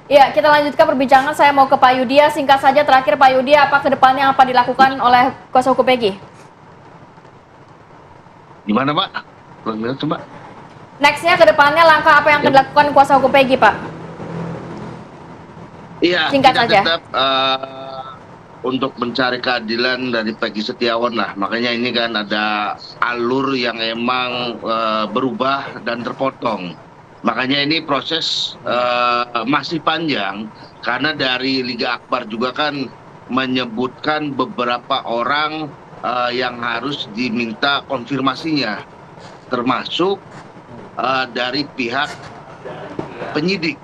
Ya, kita lanjutkan perbincangan. Saya mau ke Pak Yudia. Singkat saja terakhir Pak Yudia, apa ke depannya apa dilakukan oleh kuasa hukum Peggy? Gimana Pak? Coba. Nextnya ke depannya langkah apa yang akan dilakukan kuasa hukum Peggy, Pak? Iya, Singkat kita saja. tetap untuk mencari keadilan dari Peggy Setiawan lah. Makanya ini kan ada alur yang emang berubah dan terpotong. Makanya ini proses masih panjang karena dari Liga Akbar juga kan menyebutkan beberapa orang yang harus diminta konfirmasinya, termasuk dari pihak penyidik.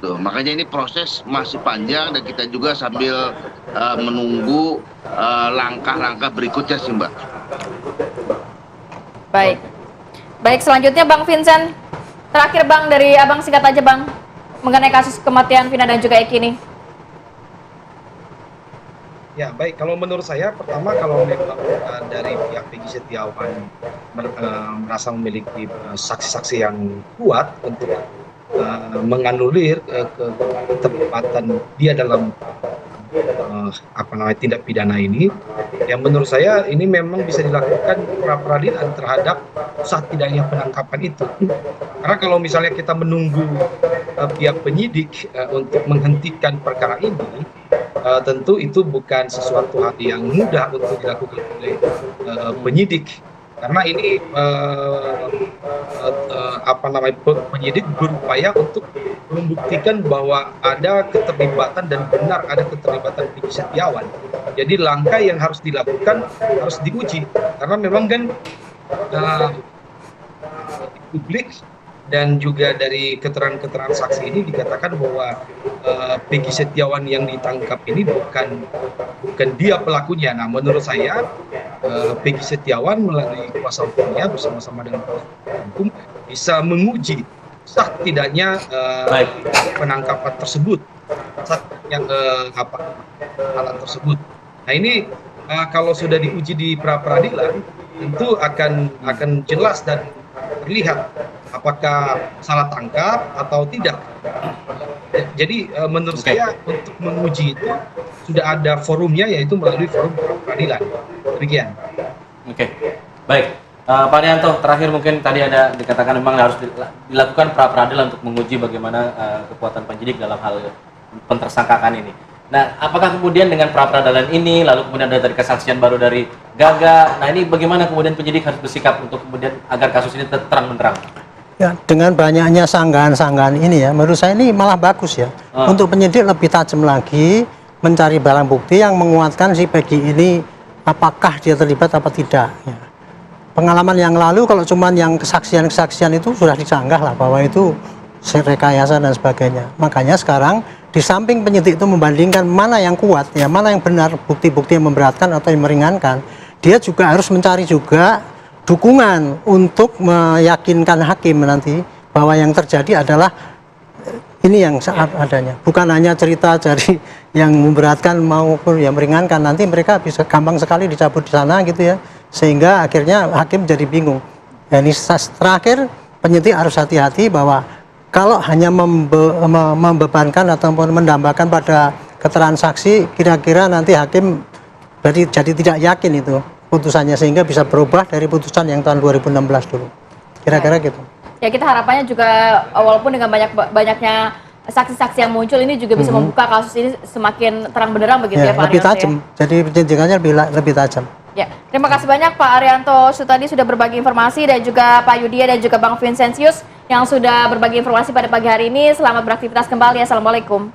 Tuh, makanya ini proses masih panjang dan kita juga sambil menunggu langkah-langkah berikutnya sih Mbak. Baik. Baik, selanjutnya Bang Vincent. Terakhir Bang, dari Abang singkat aja Bang, mengenai kasus kematian Vina dan juga Eki ini. Ya, baik. Kalau menurut saya, pertama kalau memang dari pihak Peggy Setiawan merasa memiliki saksi-saksi yang kuat untuk menganulir keterlibatan dia dalam tindak pidana ini, yang menurut saya ini memang bisa dilakukan pra peradilan terhadap sah tidaknya penangkapan itu. Karena kalau misalnya kita menunggu pihak penyidik untuk menghentikan perkara ini, tentu itu bukan sesuatu hal yang mudah untuk dilakukan oleh penyidik. Karena ini penyidik berupaya untuk membuktikan bahwa ada keterlibatan dan benar ada keterlibatan Peggy Setiawan. Jadi langkah yang harus dilakukan harus diuji karena memang kan publik dan juga dari keterangan-keterangan saksi ini dikatakan bahwa Peggy Setiawan yang ditangkap ini bukan dia pelakunya. Nah, menurut saya Peggy Setiawan melalui kuasa hukumnya bersama-sama dengan kuasa hukum bisa menguji sah tidaknya penangkapan tersebut, sah yang alat tersebut. Nah, ini kalau sudah diuji di pra peradilan tentu akan jelas dan terlihat apakah salah tangkap atau tidak. Jadi menurut saya untuk menguji itu sudah ada forumnya, yaitu melalui forum peradilan. Demikian. Oke, baik. Pak Rianto, terakhir mungkin tadi ada dikatakan memang harus dilakukan pra peradilan untuk menguji bagaimana kekuatan penyidik dalam hal pentersangkakan ini. Nah, apakah kemudian dengan pra peradilan ini, lalu kemudian ada dari kesaksian baru dari Gaga, nah ini bagaimana kemudian penyidik harus bersikap untuk kemudian agar kasus ini terang benderang? Ya, dengan banyaknya sanggahan-sanggahan ini ya, menurut saya ini malah bagus ya. Untuk penyidik lebih tajam lagi mencari barang bukti yang menguatkan si Peggy ini, apakah dia terlibat apa tidak. Ya. Pengalaman yang lalu kalau cuman yang kesaksian-kesaksian itu sudah disanggah lah bahwa itu rekayasa dan sebagainya. Makanya sekarang di samping penyidik itu membandingkan mana yang kuat, ya mana yang benar, bukti-bukti yang memberatkan atau yang meringankan, dia juga harus mencari juga dukungan untuk meyakinkan hakim nanti bahwa yang terjadi adalah ini yang saat adanya, bukan hanya cerita dari yang memberatkan maupun yang meringankan. Nanti mereka bisa gampang sekali dicabut di sana gitu ya, sehingga akhirnya hakim jadi bingung. Ya, ini terakhir penyidik harus hati-hati bahwa kalau hanya membebankan ataupun mendambakan pada keterangan saksi, kira-kira nanti hakim jadi tidak yakin itu putusannya, sehingga bisa berubah dari putusan yang tahun 2016 dulu. Kira-kira gitu. Ya, kita harapannya juga walaupun dengan banyaknya saksi-saksi yang muncul ini juga bisa membuka kasus ini semakin terang benderang begitu ya Pak lebih Arianto. tajam. Jadi penyidikannya lebih tajam. Ya, terima kasih banyak Pak Arianto Sutadi sudah berbagi informasi, dan juga Pak Yudia dan juga Bang Vincentius yang sudah berbagi informasi pada pagi hari ini. Selamat beraktivitas kembali. Assalamualaikum.